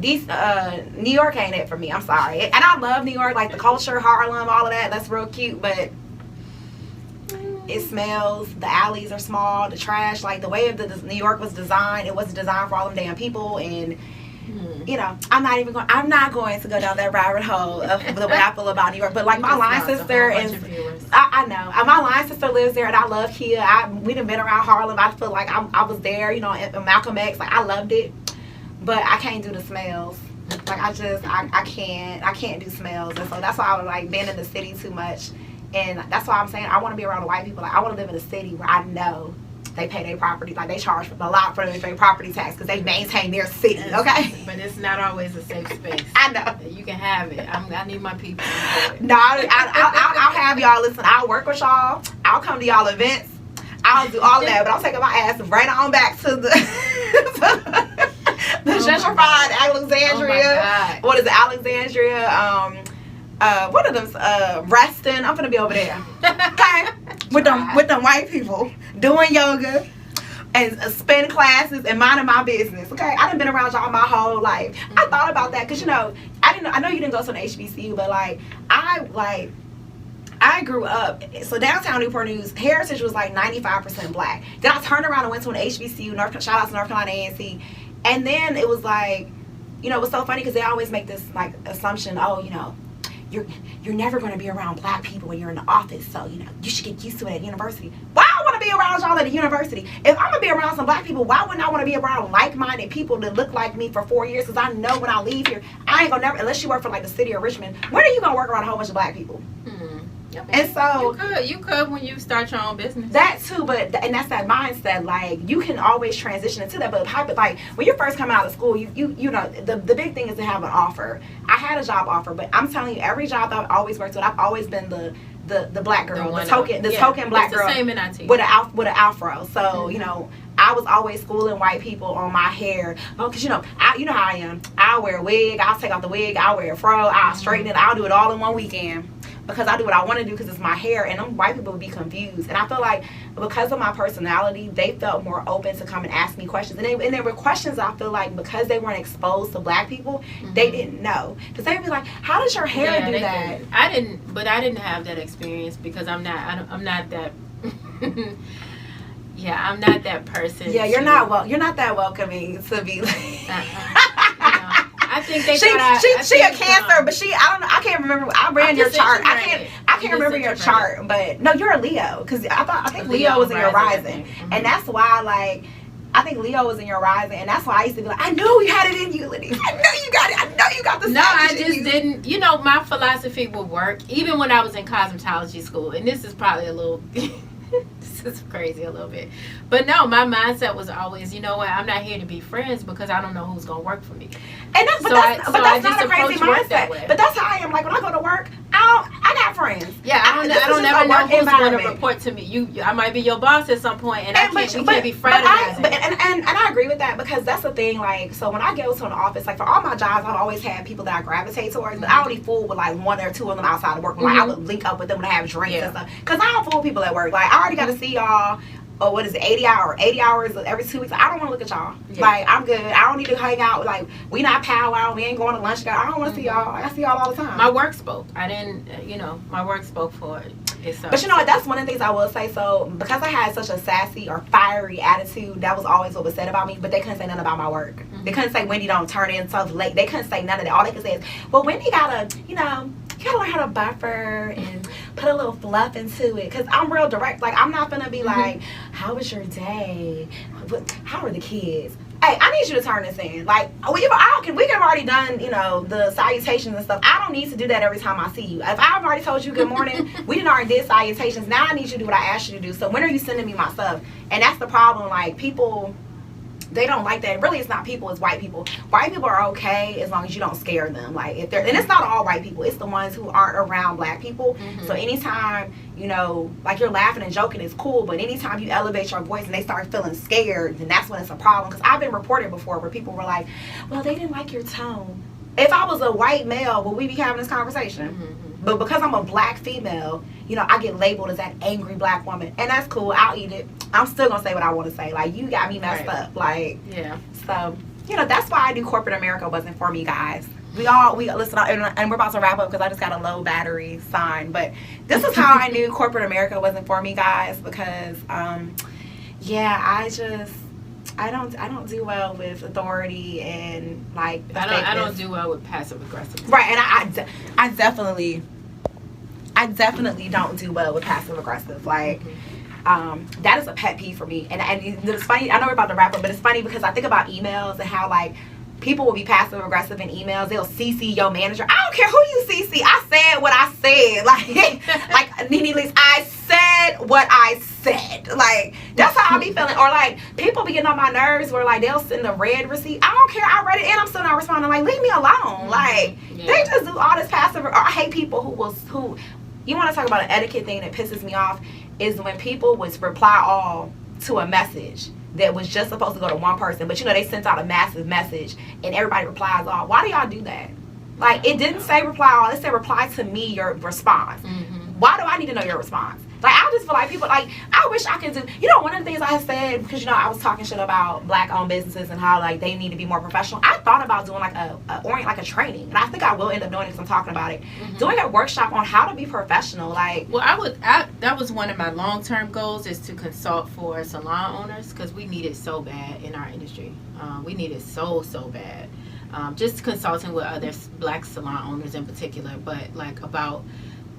New York ain't it for me. I'm sorry. And I love New York, like the culture, Harlem, all of that. That's real cute, but it smells. The alleys are small. The trash, like the way New York was designed, it wasn't designed for all them damn people. And you know, I'm not going to go down that rabbit hole of the way I feel about New York. But like my line sister I know my line sister lives there, and I love Kia. We done been around Harlem. I feel like I was there, you know, in Malcolm X. Like I loved it, but I can't do the smells. Like I can't do smells, and so that's why I was like been in the city too much, and that's why I'm saying I want to be around the white people. Like I want to live in a city where I know they pay their property, like they charge a lot for their property tax because they maintain their city. Okay, but it's not always a safe space. I know. You can have it. I need my people. No, I'll have y'all. Listen, I'll work with y'all. I'll come to y'all events. I'll do all that, but I'm taking my ass right on back to the the gentrified Alexandria. What is it, Alexandria? What are them? Reston. I'm gonna be over there. Okay, with them white people doing yoga and spin classes and minding my business. Okay, I done been around y'all my whole life. I thought about that because, you know, I know you didn't go to an HBCU, but I grew up, so downtown Newport News, Heritage was like 95% black. Then I turned around and went to an HBCU, shout out to North Carolina A&C, and then it was like, you know, it was so funny because they always make this like assumption, oh, you know, you're never going to be around black people when you're in the office, so, you know, you should get used to it at university. Why I want to be around y'all at the university? If I'm going to be around some black people, why wouldn't I want to be around like-minded people that look like me for 4 years? Because I know when I leave here, I ain't going to never, unless you work for like the city of Richmond, when are you going to work around a whole bunch of black people? I mean, and so you could when you start your own business. That too, but and that's that mindset. Like you can always transition into that. But like when you first come out of school, you know the big thing is to have an offer. I had a job offer, but I'm telling you, every job that I've always worked with, I've always been the black girl, the token black girl same in IT. with an afro. So you know, I was always schooling white people on my hair. Oh, because you know how I am. I'll wear a wig. I'll take off the wig. I'll wear a fro. I'll straighten it. I'll do it all in one weekend. Because I do what I want to do because it's my hair, and them white people would be confused. And I feel like because of my personality, they felt more open to come and ask me questions. And there were questions I feel like because they weren't exposed to black people, they didn't know. Because they'd be like, "How does your hair do that?" I didn't have that experience because I'm not that. Yeah, I'm not that person. Yeah, you're not that welcoming to be like. I think they she a Cancer, but I don't know. I can't remember. I ran your chart. I can't remember your chart, but no, you're a Leo because I think Leo was in your rising, and that's why like I think Leo was in your rising, and that's why I used to be like, I knew you had it in you, Lenise. I know you got it. I know you got the. No, I just didn't. You know, my philosophy would work even when I was in cosmetology school, and this is probably a little. This is crazy a little bit, but no, my mindset was always, you know what, I'm not here to be friends because I don't know who's gonna work for me. And that's not a crazy mindset. But that's how I am. Like when I go to work, I got friends. Yeah, I don't ever know who's going to report to me. I might be your boss at some point, and we can't be fraternizing. And I agree with that because that's the thing. Like, so when I go to an office, like for all my jobs, I've always had people that I gravitate towards. But I only fool with like one or two of them outside of work. Like I would link up with them to have drinks and stuff. Because I don't fool people at work. Like I already got to see y'all. Oh, what is it, 80 hours every 2 weeks. I don't want to look at y'all. Like, I'm good. I don't need to hang out. Like, we not powwow. We ain't going to lunch together. I don't want to see y'all. I see y'all all the time. My work spoke. I didn't, my work spoke for it. But you know what, that's one of the things I will say. So, because I had such a sassy or fiery attitude, that was always what was said about me, but they couldn't say nothing about my work. They couldn't say Wendy don't turn in so late. They couldn't say none of that. All they could say is, well, Wendy gotta, you gotta learn how to buffer and put a little fluff into it. Because I'm real direct. Like, I'm not gonna be like, how was your day? How are the kids? Hey, I need you to turn this in. Like, we have already done, the salutations and stuff. I don't need to do that every time I see you. If I've already told you good morning, we didn't already did salutations. Now I need you to do what I asked you to do. So when are you sending me my stuff? And that's the problem. Like, people, they don't like that. Really, it's not people, it's white people. White people are okay as long as you don't scare them. Like, and it's not all white people. It's the ones who aren't around black people. So anytime, like you're laughing and joking, it's cool. But anytime you elevate your voice and they start feeling scared, then that's when it's a problem. Because I've been reported before where people were like, well, they didn't like your tone. If I was a white male, would we be having this conversation? But because I'm a black female, I get labeled as that angry black woman. And that's cool. I'll eat it. I'm still going to say what I want to say. Like, you got me messed up. Like, yeah. So, that's why I knew corporate America wasn't for me, guys. We listen, and we're about to wrap up because I just got a low battery sign. But this is how I knew corporate America wasn't for me, guys. Because, I I don't do well with authority and like. I don't do well with passive aggressive. Right, and I definitely don't do well with passive aggressive. Like, that is a pet peeve for me. And it's funny. I know we're about to wrap up, but it's funny because I think about emails and how like people will be passive aggressive in emails. They'll CC your manager. I don't care who you CC. I said what I said. Like Nene Leaks, I said what I said. Like, that's how I be feeling. Or like people be getting on my nerves where like they'll send a red receipt. I don't care. I read it and I'm still not responding. Like, leave me alone. Like, they just do all this passive. Or I hate people who you want to talk about an etiquette thing that pisses me off is when people would reply all to a message that was just supposed to go to one person, but they sent out a massive message and everybody replies all. Why do y'all do that? Like, it didn't say reply all, it said reply to me your response. Why do I need to know your response? Like, I just feel like people, like, I wish I could do, one of the things I had said, because, I was talking shit about black-owned businesses and how, like, they need to be more professional. I thought about doing, like, a training. And I think I will end up doing it because I'm talking about it. Doing a workshop on how to be professional. Like, well, that was one of my long-term goals, is to consult for salon owners, because we need it so bad in our industry. We need it so bad. Just consulting with other black salon owners in particular, but, like, about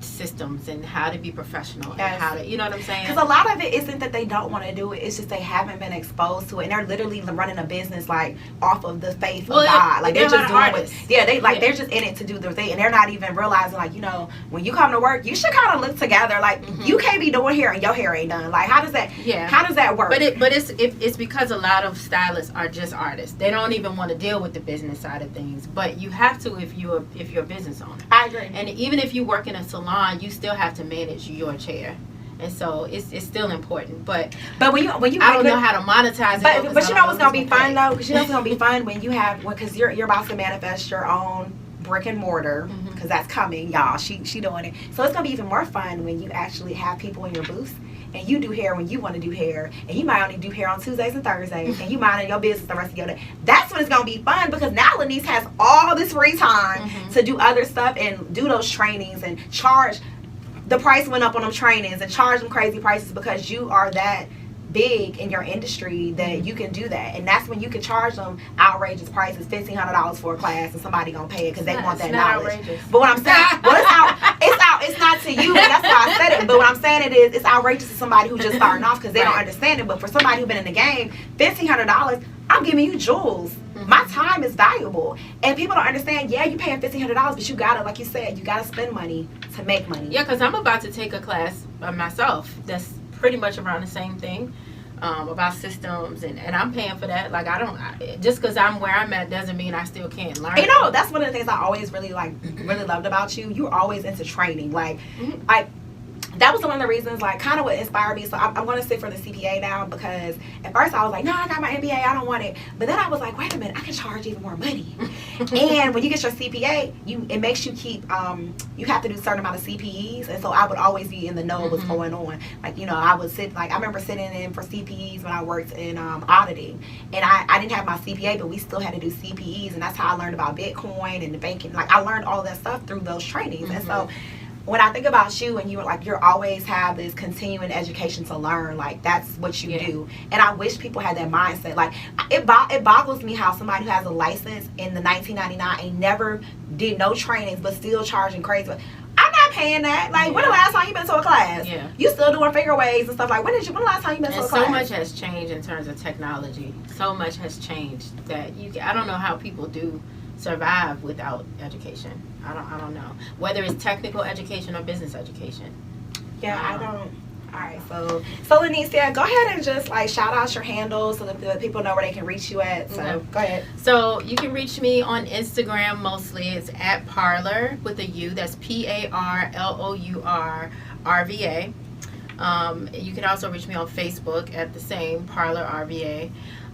systems and how to be professional and how to, you know what I'm saying? Because a lot of it isn't that they don't want to do it, it's just they haven't been exposed to it, and they're literally running a business like off of the faith of God. Like, they're just doing it. They're just in it to do their thing, and they're not even realizing, like, when you come to work, you should kind of look together. Like, you can't be doing hair and your hair ain't done. Like, how does that work? But it's because a lot of stylists are just artists. They don't even want to deal with the business side of things. But you have to if you're a business owner. I agree. And even if you work in a salon, you still have to manage your chair, and so it's still important. But when you I don't know how to monetize it. But you know what's gonna be fun though, because it's gonna be fun when you have, because you're about to manifest your own brick and mortar, because that's coming, y'all. She doing it, so it's gonna be even more fun when you actually have people in your booth. And you do hair when you want to do hair. And you might only do hair on Tuesdays and Thursdays. And you mind your business the rest of your day. That's when it's going to be fun, because now Lenise has all this free time to do other stuff and do those trainings and charge. The price went up on them trainings and charge them crazy prices because you are that big in your industry that you can do that. And that's when you can charge them outrageous prices, $1,500 for a class, and somebody gonna pay it because they want that knowledge. Outrageous. But what I'm saying, it's not to you, and that's why I said it. But what I'm saying it's outrageous to somebody who's just starting off because they don't understand it. But for somebody who's been in the game, $1,500, I'm giving you jewels. My time is valuable, and people don't understand. Yeah, you paying $1,500, but you gotta, like you said, you gotta spend money to make money. Yeah, because I'm about to take a class by myself. That's pretty much around the same thing, about systems, and I'm paying for that. Like, just because I'm where I'm at doesn't mean I still can't learn. That's one of the things I always really loved about you. You're always into training. Like, that was one of the reasons, like, kind of what inspired me. So I'm going to sit for the CPA now, because at first I was like, no, I got my MBA, I don't want it. But then I was like, wait a minute, I can charge even more money. And when you get your CPA, it makes you keep, you have to do a certain amount of CPEs. And so I would always be in the know of what's going on. Like, I would sit, like, I remember sitting in for CPEs when I worked in auditing. And I didn't have my CPA, but we still had to do CPEs. And that's how I learned about Bitcoin and the banking. Like, I learned all that stuff through those trainings. And so when I think about you, and you're always have this continuing education to learn, like, that's what you do. And I wish people had that mindset. Like, it boggles me how somebody who has a license in the 1999 and never did no trainings but still charging crazy. I'm not paying that. Like, when the last time you been to a class? Yeah. You still doing figure waves and stuff. Like, when the last time you been to a class? So much has changed in terms of technology. So much has changed that I don't know how people do survive without education. I don't know whether it's technical education or business education. Yeah, I don't. All right, so Lenise, yeah, go ahead and just like shout out your handles so that people know where they can reach you at. So go ahead. So you can reach me on Instagram mostly. It's at Parlor with a U. That's PARLOURRVA. You can also reach me on Facebook at the same Parlor RVA.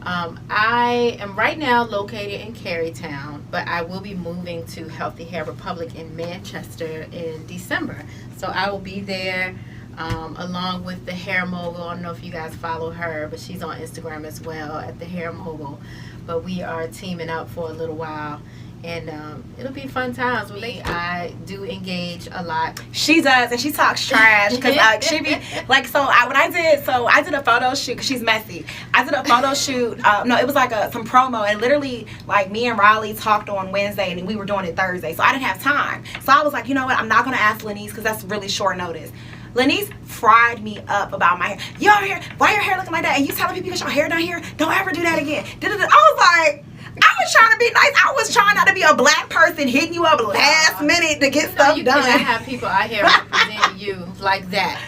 I am right now located in Carytown, but I will be moving to Healthy Hair Republic in Manchester in December. So I will be there along with the Hair Mogul. I don't know if you guys follow her, but she's on Instagram as well at the Hair Mogul. But we are teaming up for a little while And it'll be fun times. I do engage a lot. She does, and she talks trash because she be like. So I did a photo shoot. 'Cause she's messy. I did a photo shoot. No, it was like some promo, and literally like me and Raleigh talked on Wednesday, and we were doing it Thursday. So I didn't have time. So I was like, you know what? I'm not gonna ask Lenise because that's really short notice. Lenise fried me up about my hair. Your hair, why your hair looking like that? And you telling people you got your hair down here? Don't ever do that again. I was like, I was trying to be nice. I was trying not to be a black person hitting you up last minute to get stuff you done. You have people out here representing you like that.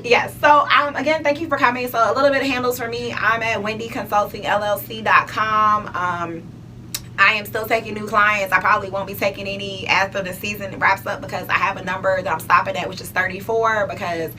Yes. So again, thank you for coming. So a little bit of handles for me. I'm at wendyconsultingllc.com. I am still taking new clients. I probably won't be taking any after the season wraps up because I have a number that I'm stopping at, which is 34, because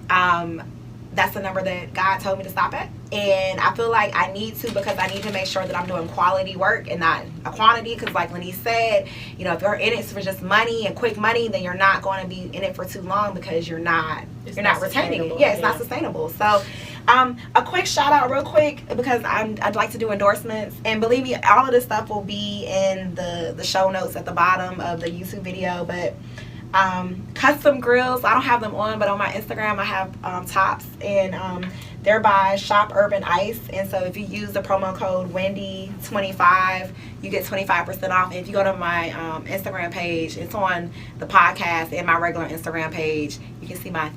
that's the number that God told me to stop at. And I feel like I need to, because I need to make sure that I'm doing quality work and not a quantity. Because like Lenise said, you know, if you're in it for just money and quick money, then you're not going to be in it for too long because you're not retaining it. Yeah, it's not sustainable. So a quick shout out real quick, because I'd like to do endorsements, and believe me, all of this stuff will be in the show notes at the bottom of the YouTube video. But custom grills, I don't have them on, but on my Instagram I have tops, and they're by Shop Urban Ice. And so if you use the promo code Wendy25, you get 25% off. And if you go to my Instagram page, it's on the podcast and my regular Instagram page. You can see my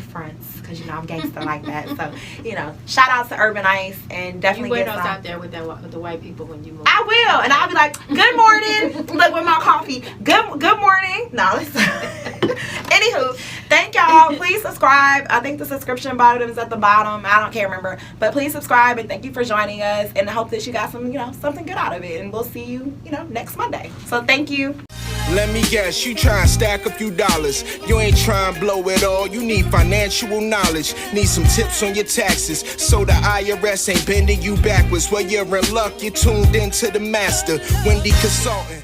fronts, because you know I'm gangster like that. So you know, shout out to Urban Ice, and definitely you wear get those some out there with the white people when you move. I will, and I'll be like, good morning. Look, with my coffee. Good morning. No, anywho, thank y'all. Please subscribe. I think the subscription button is at the bottom. I can't remember, but please subscribe, and thank you for joining us, and I hope that you got some, something good out of it, and we'll see you, next Monday. So thank you. Let me guess, you try and stack a few dollars. You ain't trying to blow it all. You need financial knowledge. Need some tips on your taxes, so the IRS ain't bending you backwards. Well, you're in luck. You're tuned into the master, Wendy Consulting.